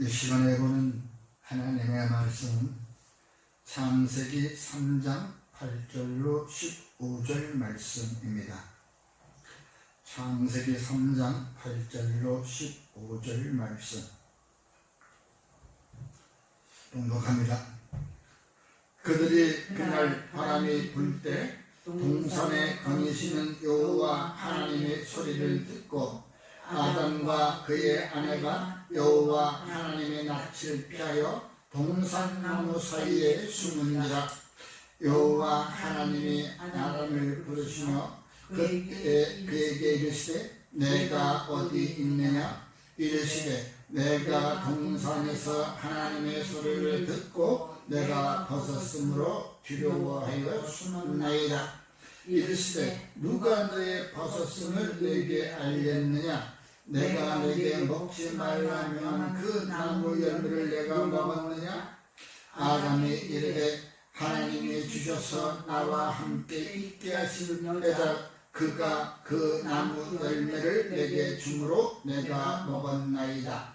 이 시간에 보는 하나님의 말씀은 창세기 3장 8절로 15절 말씀입니다. 창세기 3장 8절로 15절 말씀 봉독합니다. 그들이 그날 바람이 불 때 동산에 거니시는 여호와 하나님의 소리를 듣고 아담과 그의 아내가 여호와 하나님의 낯을 피하여 동산나무 사이에 숨은지라. 여호와 하나님이 아담을 부르시며 그에게 이르시되 내가 어디 있느냐. 이르시되 내가 동산에서 하나님의 소리를 듣고 내가 벗었으므로 두려워하여 숨었나이다. 이르시되 누가 너의 벗었음을 내게 알렸느냐. 내가 내게 먹지 말라면 그 나무 열매를 내가 먹었느냐. 아담이 이르되 하나님이 주셔서 나와 함께 있게 하시려다 그가 그 나무 열매를 내게 주므로 내가 먹었나이다.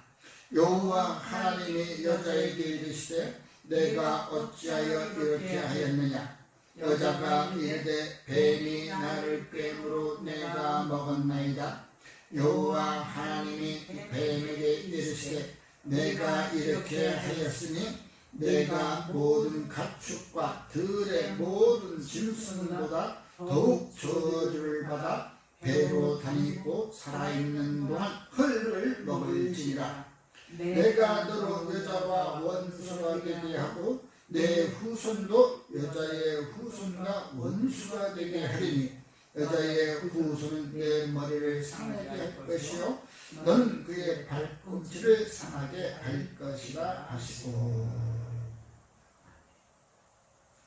여호와 하나님이 여자에게 이르시되 내가 어찌하여 이렇게 하였느냐. 여자가 이르되 뱀이 나를 꿰므로 내가 먹었나이다. 여호와 하나님이 뱀에게 이르시되 내가 이렇게 하였으니 내가 모든 가축과 들의 모든 짐승보다 더욱 저주를 받아 배로 다니고 살아있는 동안 흙을 먹을지니라. 내가 너로 여자와 원수가 되게 하고 내 후손도 여자의 후손과 원수가 되게 하리니 여자의 후손은 내 머리를 상하게 할 것이요 너는 그의 발꿈치를 상하게 할 것이라 하시고.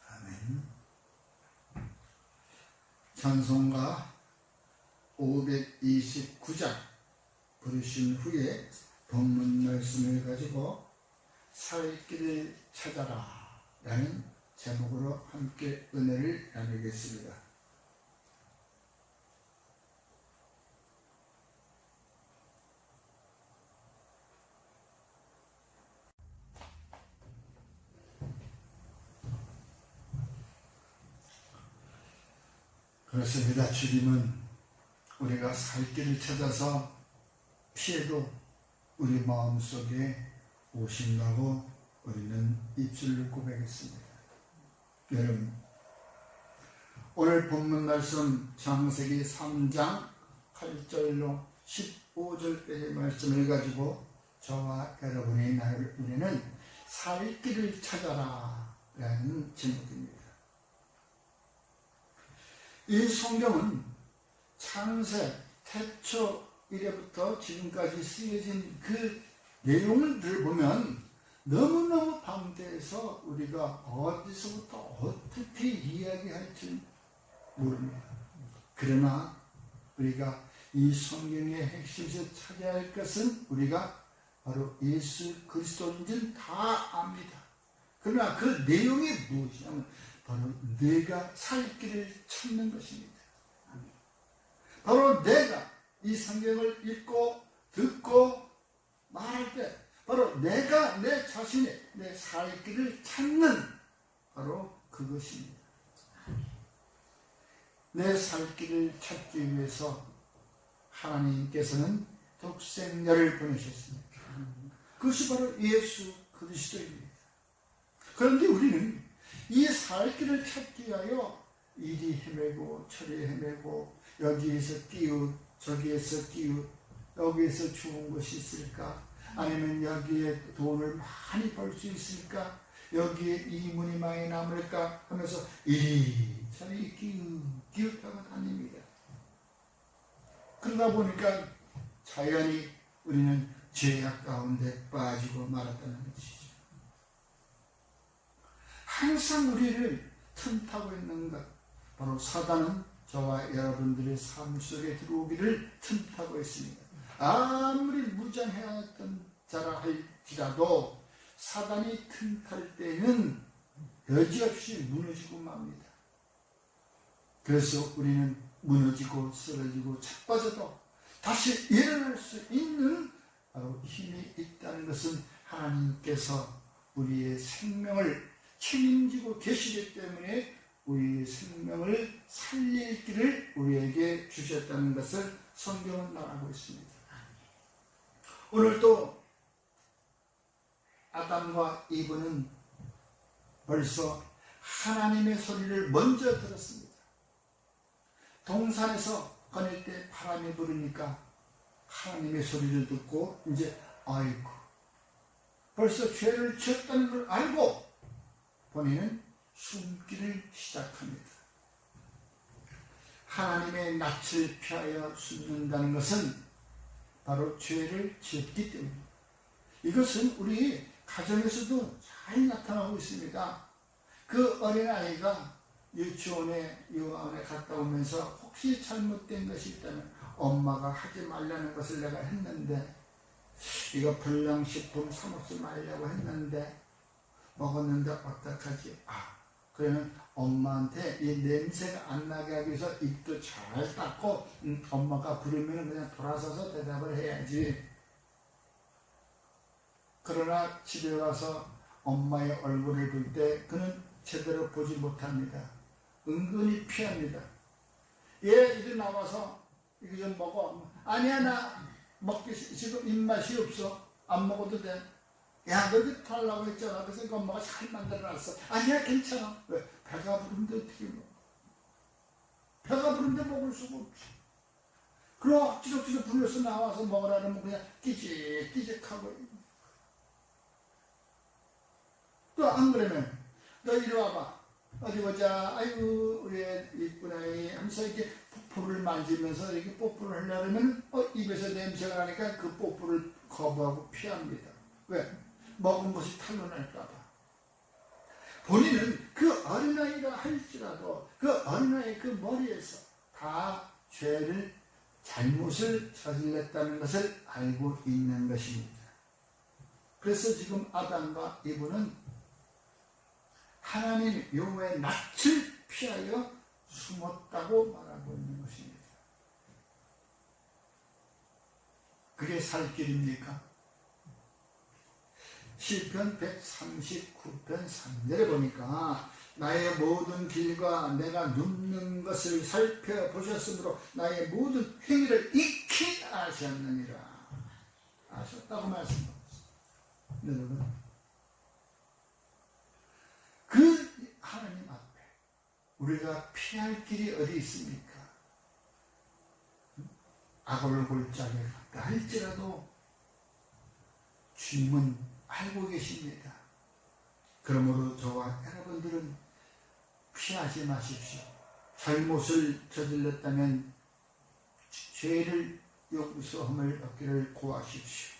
아멘. 찬송가 529장 부르신 후에 본문 말씀을 가지고 살 길을 찾아라 라는 제목으로 함께 은혜를 나누겠습니다. 그렇습니다. 주님은 우리가 살 길을 찾아서 피해도 우리 마음속에 오신다고 우리는 입술로 고백했습니다. 여러분, 오늘 본문 말씀 창세기 3장 8절로 15절까지의 말씀을 가지고 저와 여러분의 나를 우리는 살 길을 찾아라 라는 제목입니다. 이 성경은 창세, 태초 이래부터 지금까지 쓰여진 그 내용을 들어보면 너무너무 방대해서 우리가 어디서부터 어떻게 이야기할지 모릅니다. 그러나 우리가 이 성경의 핵심에서 찾아야 할 것은 우리가 바로 예수 그리스도인 줄 다 압니다. 그러나 그 내용이 무엇이냐면 바로 내가 살 길을 찾는 것입니다. 바로 내가 이 성경을 읽고 듣고 말할 때 바로 내가 내 자신의 내 살 길을 찾는 바로 그것입니다. 내 살 길을 찾기 위해서 하나님께서는 독생자를 보내셨습니다. 그것이 바로 예수 그리스도입니다. 그런데 우리는 이 살 길을 찾기 위하여 이리 헤매고 저리 헤매고 여기에서 끼웃 저기에서 끼웃 여기에서 좋은 것이 있을까? 아니면 여기에 돈을 많이 벌 수 있을까? 여기에 이문이 많이 남을까? 하면서 이리저리 기웃하고 다닙니다. 그러다 보니까 자연히 우리는 죄악 가운데 빠지고 말았다는 것이죠. 항상 우리를 틈타고 있는 것, 바로 사단은 저와 여러분들의 삶 속에 들어오기를 틈타고 있습니다. 아무리 무장해왔던 자라 할지라도 사단이 틈탈 때는 여지없이 무너지고 맙니다. 그래서 우리는 무너지고 쓰러지고 자빠져도 다시 일어날 수 있는 바로 힘이 있다는 것은 하나님께서 우리의 생명을 책임지고 계시기 때문에 우리의 생명을 살릴 길을 우리에게 주셨다는 것을 성경은 말하고 있습니다. 오늘도 아담과 이브는 벌써 하나님의 소리를 먼저 들었습니다. 동산에서 거닐 때 바람이 부르니까 하나님의 소리를 듣고 이제 아이고 벌써 죄를 지었다는 걸 알고 본인은 숨기를 시작합니다. 하나님의 낯을 피하여 숨는다는 것은 바로 죄를 지었기 때문입니다. 이것은 우리 가정에서도 잘 나타나고 있습니다. 그 어린아이가 유치원에 유아원에 갔다 오면서 혹시 잘못된 것이 있다면 엄마가 하지 말라는 것을 내가 했는데 이거 불량식품 사 먹지 말라고 했는데 먹었는데 어떡하지? 그러면 엄마한테 이 냄새가 안 나게 하기 위해서 입도 잘 닦고 엄마가 부르면 그냥 돌아서서 대답을 해야지. 그러나 집에 와서 엄마의 얼굴을 볼 때 그는 제대로 보지 못합니다. 은근히 피합니다. 얘 이리 나와서 이거 좀 먹어. 아니야 나 먹기 지금 입맛이 없어. 안 먹어도 돼. 야 너 이거 달라고 했잖아. 그래서 엄마가 잘 만들어놨어. 아니야 괜찮아. 왜? 배가 부른데 어떻게 먹어. 배가 부른데 먹을 수가 없지. 그럼 억지로 불려서 나와서 먹으라면 그냥 끼직끼직하고. 또 안 그러면 너 이리 와봐. 어디 보자. 아이고 우리 이쁜 아이 하면서 이렇게 뽀뽀를 만지면서 이렇게 뽀뽀를 하려면 입에서 냄새가 나니까 그 뽀뽀를 거부하고 피합니다. 왜? 먹은 것이 탄로날까봐. 본인은 그 어린아이가 할지라도 그 어린아이의 그 머리에서 다 죄를 잘못을 저질렀다는 것을 알고 있는 것입니다. 그래서 지금 아담과 이브는 하나님 여호와의 낯을 피하여 숨었다고 말하고 있는 것입니다. 그게 살 길입니까? 시편 139편 3절에 보니까 나의 모든 길과 내가 눕는 것을 살펴보셨으므로 나의 모든 행위를 익히 아셨느니라. 아셨다고 말씀하셨습니다. 여러분, 그 하나님 앞에 우리가 피할 길이 어디 있습니까? 아골골짜기에 갔다 할지라도 주님은 알고 계십니다. 그러므로 저와 여러분들은 피하지 마십시오. 잘못을 저질렀다면 죄를 용서함을 얻기를 구하십시오.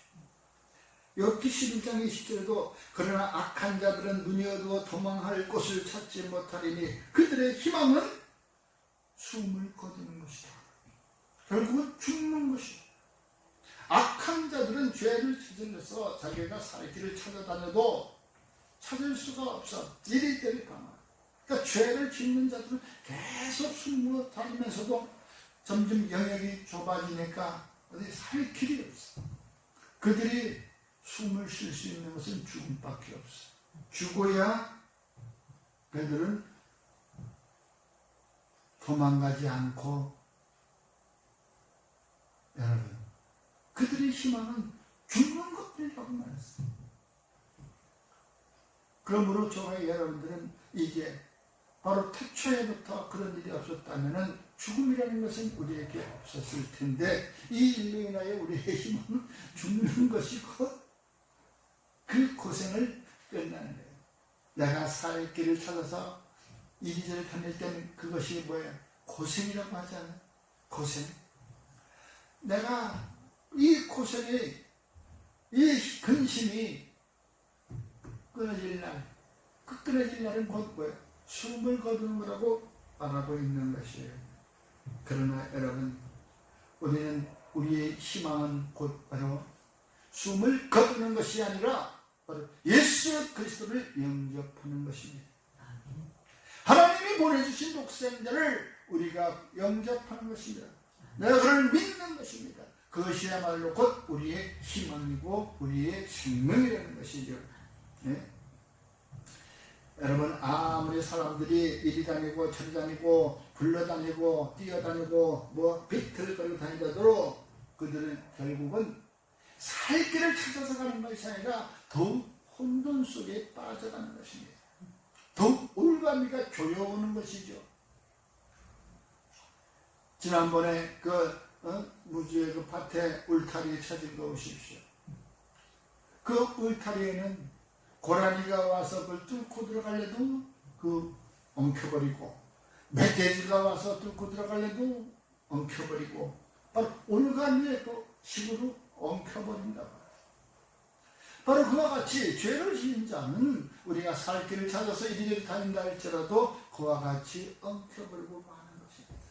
욥기 11장 20절에도 그러나 악한 자들은 눈이 어두워 도망할 곳을 찾지 못하리니 그들의 희망은 숨을 거두는 것이다. 결국은 죽는 것이다. 악한 자들은 죄를 저질러서 자기가 살 길을 찾아다녀도 찾을 수가 없어. 이리저리 가만. 그러니까 죄를 짓는 자들은 계속 숨어 다니면서도 점점 영역이 좁아지니까 어디 살 길이 없어. 그들이 숨을 쉴 수 있는 것은 죽음밖에 없어. 죽어야 그들은 도망가지 않고, 여러분, 그들의 희망은 죽는 것들이라고 말했어요. 그러므로 저와 여러분들은 이제 바로 태초에부터 그런 일이 없었다면 죽음이라는 것은 우리에게 없었을 텐데 이 인류에 인하여 우리의 희망은 죽는 것이고 그 고생을 끝나는 거예요. 내가 살 길을 찾아서 이리저리 다닐 때는 그것이 뭐예요? 고생이라고 하잖아요. 고생. 내가 이 고생이, 이 근심이 끊어질 날, 그 끊어질 날은 곧 뭐예요? 숨을 거두는 거라고 말하고 있는 것이에요. 그러나 여러분, 우리는 우리의 희망은 곧 바로 숨을 거두는 것이 아니라 바로 예수 그리스도를 영접하는 것입니다. 하나님이 보내주신 독생자를 우리가 영접하는 것입니다. 내가 그를 믿는 것입니다. 그것이야말로 곧 우리의 희망이고 우리의 생명이라는 것이죠. 네? 여러분, 아무리 사람들이 이리 다니고 저리 다니고 굴러다니고 뛰어다니고 뭐 비틀거리고 다니더라도 그들은 결국은 살 길을 찾아서 가는 것이 아니라 더욱 혼돈 속에 빠져가는 것입니다. 더욱 올가미가 조여오는 것이죠. 지난번에 무주의 그 밭에 울타리에 쳐진 거 보십시오. 그 울타리에는 고라니가 와서 그걸 뚫고 들어가려도 엉켜버리고, 멧돼지가 와서 뚫고 들어가려도 엉켜버리고, 바로 올가미의 그 힘으로 엉켜버린다. 바로 그와 같이 죄를 지은 자는 우리가 살 길을 찾아서 이리저리 다닌다 할지라도 그와 같이 엉켜버리고 마는 것입니다.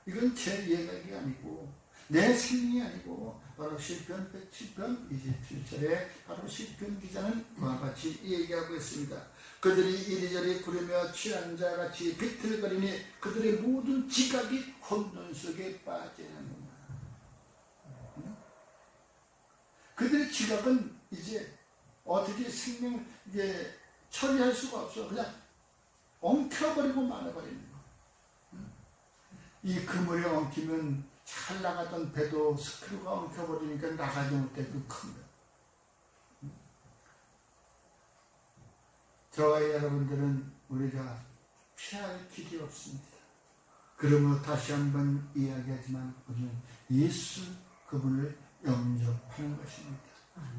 이건 제 이야기가 아니고 내 생명이 아니고 바로 시편 107편 27절에 바로 시편 기자는 그와 같이 얘기하고 있습니다. 그들이 이리저리 구르며 취한 자같이 비틀거리니 그들의 모든 지각이 혼돈 속에 빠지는구나. 그들의 지각은 이제 어떻게 생명을 이제 처리할 수가 없어. 그냥 엉켜버리고 말아버리는 거. 이 그물에 엉키면 잘 나가던 배도 스크류가 엉켜버리니까 나가지 못해 그 큰 거. 저와 여러분들은 우리가 피할 길이 없습니다. 그러므로 다시 한번 이야기하지만 우리는 예수 그분을 영접하는 것입니다.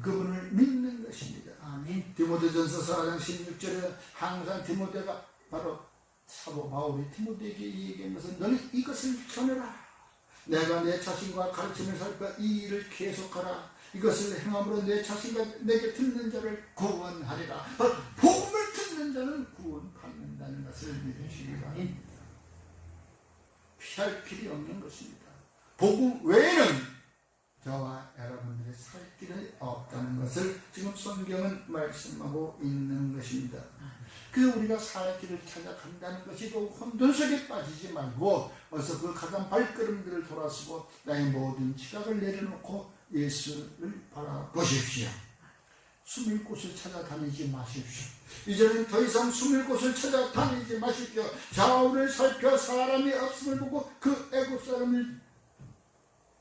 그분을 믿는 것입니다. 아멘. 디모데전서 4장 16절에 항상 디모데가 바로 사도 바울이 디모데에게 얘기하면서 너는 이것을 전해라. 내가 내 자신과 가르침을 살펴 이 일을 계속하라. 이것을 행함으로 내 자신과 내게 듣는 자를 구원하리라. 바로 복음을 듣는 자는 구원받는다는 것을 믿으시기 바랍니다. 피할 길이 없는 것입니다. 복음 외에는 저와 여러분들의 살 길이 없다는 것을 지금 성경은 말씀하고 있는 것입니다. 그 우리가 살 길을 찾아간다는 것이 또 혼돈 속에 빠지지 말고 어서 그 가장 발걸음들을 돌아서고 나의 모든 지각을 내려놓고 예수를 바라보십시오. 숨을 곳을 찾아다니지 마십시오. 이제는 더 이상 숨을 곳을 찾아다니지 마십시오. 좌우를 살펴 사람이 없음을 보고 그 애굽 사람을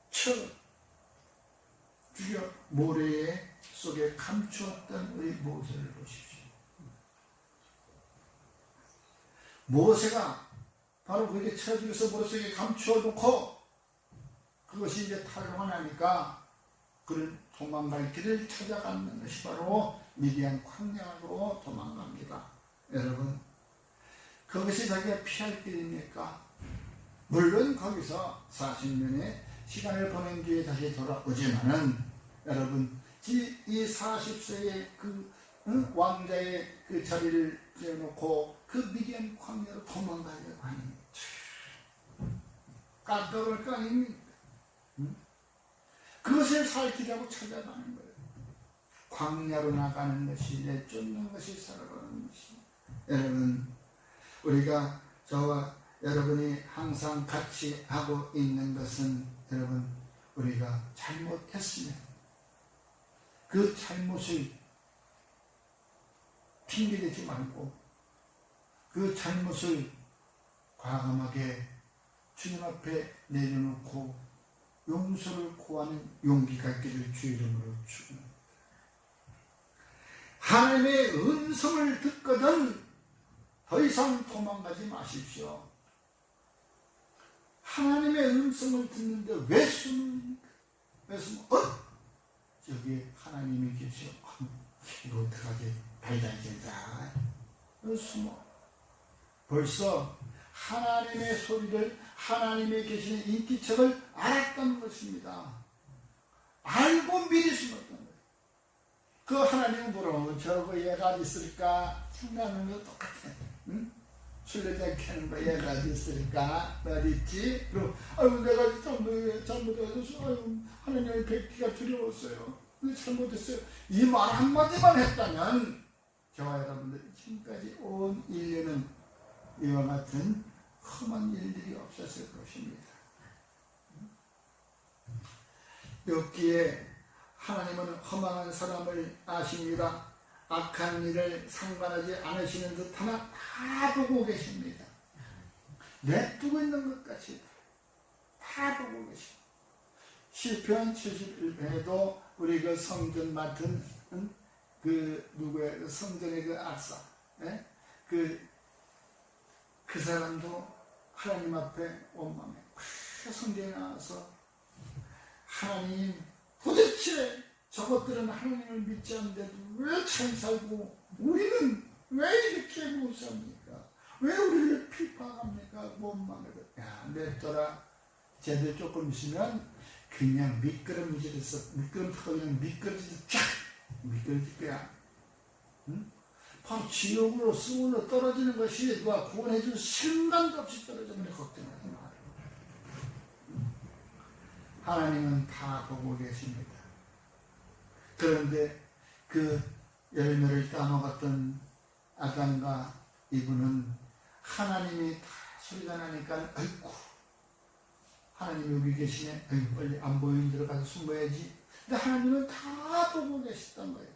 쳐 죽여 모래 속에 감추었던 우리 모세를 보십시오. 모세가 바로 그렇게 쳐 죽여서 모래 속에 감추어놓고 그것이 이제 탈환하니까 그런 도망갈 길을 찾아가는 것이 바로 미디안 광야로 도망갑니다. 여러분, 그것이 자기가 피할 길입니까? 물론 거기서 40년의 시간을 보낸 뒤에 다시 돌아오지만은 여러분, 이 40세의 그 왕자의 그 자리를 떼어놓고 그 미디안 광야로 도망가려고 하니 깜빡할 거 아닙니까? 그것을 살 길이라고 찾아가는 거예요. 광야로 나가는 것이 내쫓는 것이 살아가는 것이. 여러분, 우리가 저와 여러분이 항상 같이 하고 있는 것은 여러분, 우리가 잘못했으면 그 잘못을 핑계대지 말고 그 잘못을 과감하게 주님 앞에 내려놓고 용서를 구하는 용기가 있기를 주 이름으로 축원합니다. 하나님의 음성을 듣거든 더 이상 도망가지 마십시오. 하나님의 음성을 듣는데 왜 숨습니까? 왜 숨어? 저기 하나님이 계셔. 이거 어떡하지? 발단진다. 왜 숨어? 벌써 하나님의 소리를, 하나님의 계시는 인기척을 알았던 것입니다. 알고 미리 숨었던 거예요. 그 하나님은 뭐라고 저거 얘가 어디 있을까? 생각하는 거 똑같아. 응? 술래장 캐는 거 얘가 어디 있을까? 어디 있지? 그럼 아유 내가 잘못해서 아유 하나님의 뵙기가 두려웠어요. 잘못했어요. 이 말 한마디만 했다면 저와 여러분들이 지금까지 온 인류는 이와 같은 험한 일들이 없었을 것입니다. 여기에 하나님은 허망한 사람을 아십니다. 악한 일을 상관하지 않으시는 듯 하나 다 보고 계십니다. 내두고 있는 것 같이 다 보고 계십니다. 시편 71편에도 우리 그 성전 맡은 누구의 성전의 그 악사, 그 사람도 하나님 앞에 원망해. 성전에 나와서 하나님, 도대체 저것들은 하나님을 믿지 않는데도 왜 잘 살고 우리는 왜 이렇게 못 삽니까? 왜 우리를 핍박합니까? 원망해서 냅둬라. 쟤들 조금 있으면 그냥 미끄럼틀에서 그냥 미끄러지듯 쫙 미끄러질 거야. 응? 바로 지옥으로 수울로 떨어지는 것이 누가 구원해줄 순간도 없이 떨어지는 걱정하지 마. 하나님은 다 보고 계십니다. 그런데 그 열매를 따먹었던 아담과 이브는 하나님이 다 소리가 나니까 아이고 하나님 여기 계시네. 아이고 빨리 안 보이는 데로 가서 숨어야지. 근데 하나님은 다 보고 계셨던 거예요.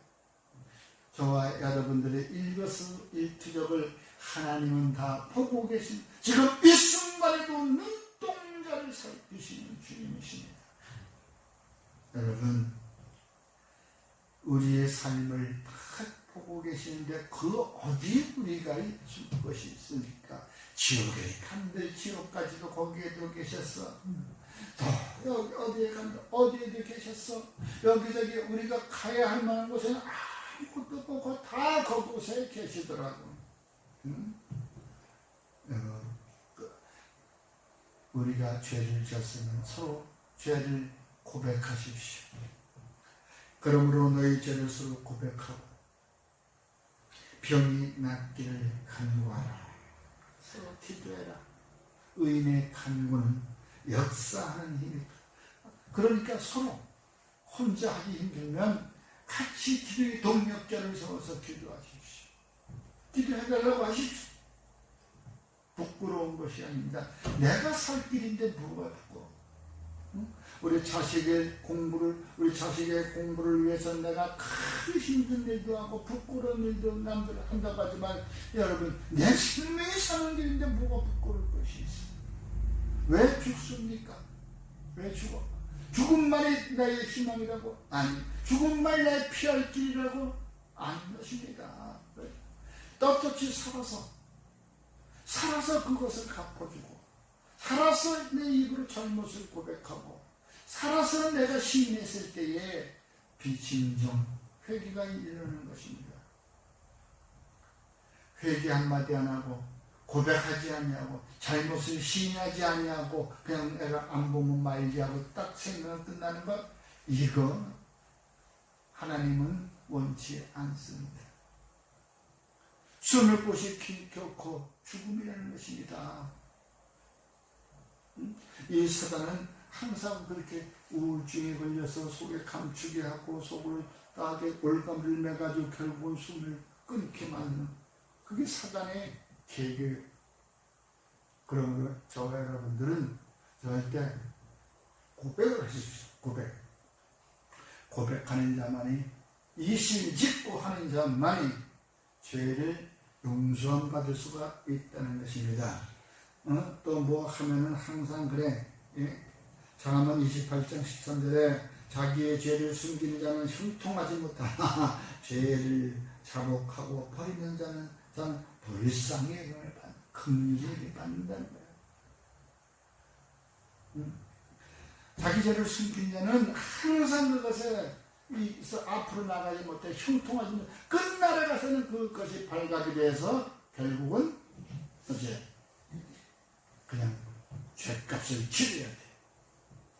저와 여러분들의 일거수일투족을 하나님은 다 보고 계신, 지금 이 순간에도 눈동자를 살피시는 주님이십니다. 여러분, 우리의 삶을 다 보고 계시는데 그 어디에 우리가 있을 것이 있습니까? 지옥에 간들 지옥까지도 거기에도 계셨어. 또 여기 어디에도 계셨어. 여기저기 우리가 가야 할 만한 곳에는 아무것도 없고 다 그곳에 계시더라고. 우리가 죄를 졌으면 서로 죄를 고백하십시오. 그러므로 너희 죄를 서로 고백하고 병이 낫기를 간구하라. 서로 기도해라. 의인의 간구는 역사하는 힘이다. 그러니까 서로 혼자 하기 힘들면 같이 기도의 동력자를 세워서 기도하십시오. 기도해달라고 하십시오. 부끄러운 것이 아닙니다. 내가 살 길인데 뭐가 부끄러워? 우리 자식의 공부를 위해서 내가 큰 힘든 일도 하고 부끄러운 일도 남들 한다고 하지만 여러분, 내 생명이 사는 길인데 뭐가 부끄러울 것이 있어? 왜 죽습니까? 왜 죽어? 죽음만이 나의 희망이라고? 아니. 죽음만이 나의 피할 길이라고? 아닌 것입니다. 떳떳이 살아서 그것을 갚아주고, 살아서 내 입으로 잘못을 고백하고, 살아서 내가 시인했을 때에 비진정 회개가 일어나는 것입니다. 회개 한마디 안 하고 고백하지 아니하고 잘못을 시인하지 아니하고 그냥 내가 안 보면 말지 하고 딱 생각은 끝나는 것, 이거 하나님은 원치 않습니다. 숨을 곳이 결코 죽음이라는 것입니다. 이 사단은 항상 그렇게 우울증에 걸려서 속에 감추게 하고 속을 따게 올가미를 매가지고 결국은 숨을 끊게 만드는, 그게 사단의 계획이에요. 그러므로 저와 여러분들은 절대 고백을 하십시오. 고백하는 자만이, 이심 짓고 하는 자만이 죄를 용서함 받을 수가 있다는 것입니다. 또 뭐 하면은 항상 그래. 잠언 28장 13절에 자기의 죄를 숨기는 자는 형통하지 못하나 죄를 자복하고 버리는 자는 불쌍히 긍휼히 받는다는 거예요. 자기 죄를 숨긴 자는 항상 그것에 앞으로 나가지 못해 형통하지 못해 끝날에 가서는 그것이 발각이 돼서 결국은 이제 그냥 죄값을 치러야 돼.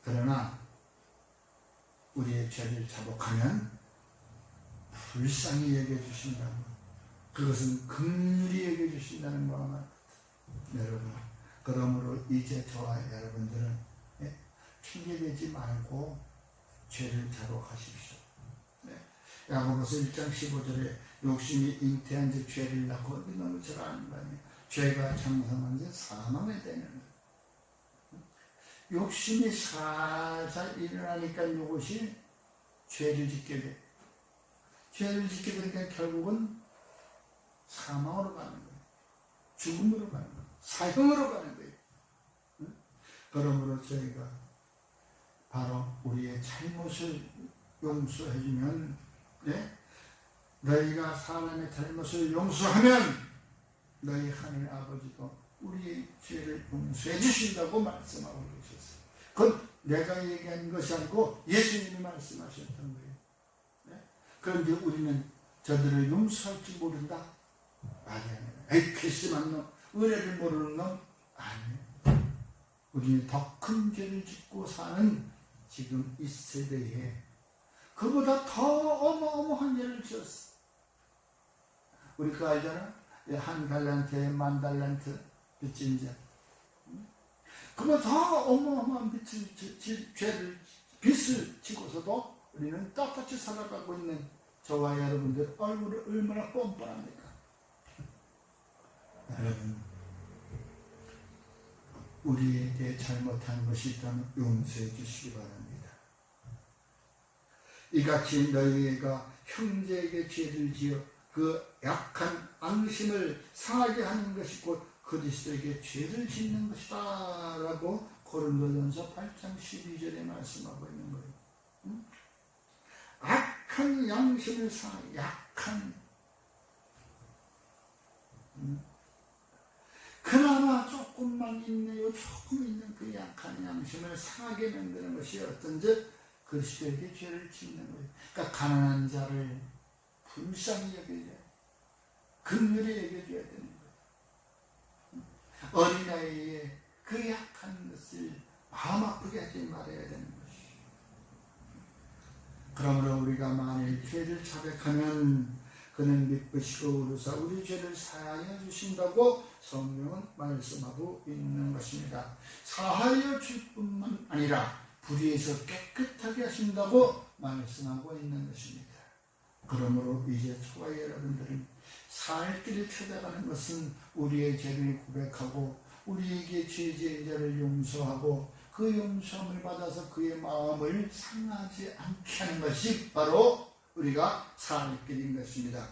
그러나 우리의 죄를 자복하면 불쌍히 여겨 주신다는 것, 그것은 긍휼히 여겨 주신다는 것. 여러분, 그러므로 이제 저와 여러분들은 핑계대지 말고 죄를 자복하십시오. 야고보서 1장 15절에 욕심이 잉태한 지 죄를 낳고, 너무 잘 아는 거 아니에요. 죄가 장성한 지 사망을 되는 거예요. 욕심이 살살 일어나니까 이것이 죄를 짓게 돼. 죄를 짓게 되니까 결국은 사망으로 가는 거예요. 죽음으로 가는 거예요. 사형으로 가는 거예요. 응? 그러므로 저희가 바로 우리의 잘못을 용서해주면, 네? 너희가 사람의 잘못을 용서하면 너희 하늘 아버지도 우리의 죄를 용서해 주신다고 말씀하고 계셨어요. 그건 내가 얘기한 것이 아니고 예수님이 말씀하셨던 거예요. 네? 그런데 우리는 저들을 용서할 줄 모른다? 아니에요. 괘씸한 놈, 은혜를 모르는 놈? 아니에요. 우리는 더 큰 죄를 짓고 사는 지금 이 세대에 그보다 더 어마어마한 죄를 지었어. 우리 그거 알잖아? 한 달란트에 만 달란트 빚진 자. 그보다 더 어마어마한 빚을 지고서도 우리는 떳떳이 살아가고 있는 저와 여러분들 얼굴이 얼마나 뻔뻔합니까? 여러분, 우리에게 잘못한 것이 있다면 용서해 주시기 바랍니다. 이같이 너희가 형제에게 죄를 지어 그 약한 앙심을 상하게 하는 것이 곧 그리스도에게 죄를 짓는 것이다 라고 고린도전서 8장 12절에 말씀하고 있는 거예요. 응? 악한 양심을 상하게, 약한, 그나마 조금만 있네요, 조금 있는 그 약한 양심을 상하게 만드는 것이 어떤지 그리스도에게 죄를 짓는 거예요. 그러니까 가난한 자를 불쌍히 여겨야, 긍휼히 여겨줘야 되는 거예요. 어린아이의 그 약한 것을 마음 아프게 하지 말아야 되는 것이에요. 그러므로 우리가 만일 죄를 자백하면 그는 미쁘시고 우르사 우리 죄를 사하여 주신다고 성경은 말씀하고 있는 것입니다. 사하여 줄 뿐만 아니라 불의에서 깨끗하게 하신다고 말씀하고 있는 것입니다. 그러므로 이제 저와 여러분들은 살 길을 찾아가는 것은 우리의 죄를 고백하고 우리에게 죄 지은 자를 용서하고 그 용서함을 받아서 그의 마음을 상하지 않게 하는 것이 바로 우리가 살 길인 것입니다.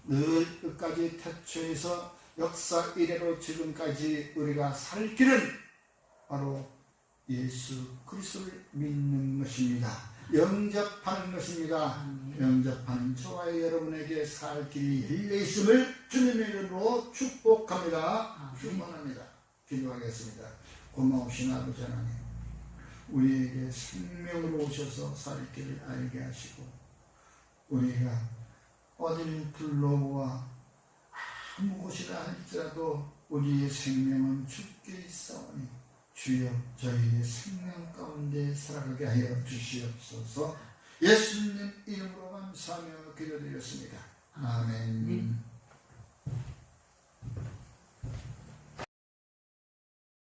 늘 끝까지 태초에서 역사 이래로 지금까지 우리가 살 길은 바로 예수 그리스도를 믿는 것입니다. 영접하는 것입니다. 영접하는 저와 여러분에게 살 길이 열려 있음을 주님의 이름으로 축복합니다. 축원합니다. 기도하겠습니다. 고마우신 아버지 하나님, 우리에게 생명으로 오셔서 살 길을 알게 하시고 우리가 어디를 둘러보아 아무 곳이라 할지라도 우리의 생명은 주께 있사오니 주여 저희의 생명 가운데 살아가게 하여 주시옵소서. 예수님 이름으로 감사하며 기도드렸습니다. 아멘.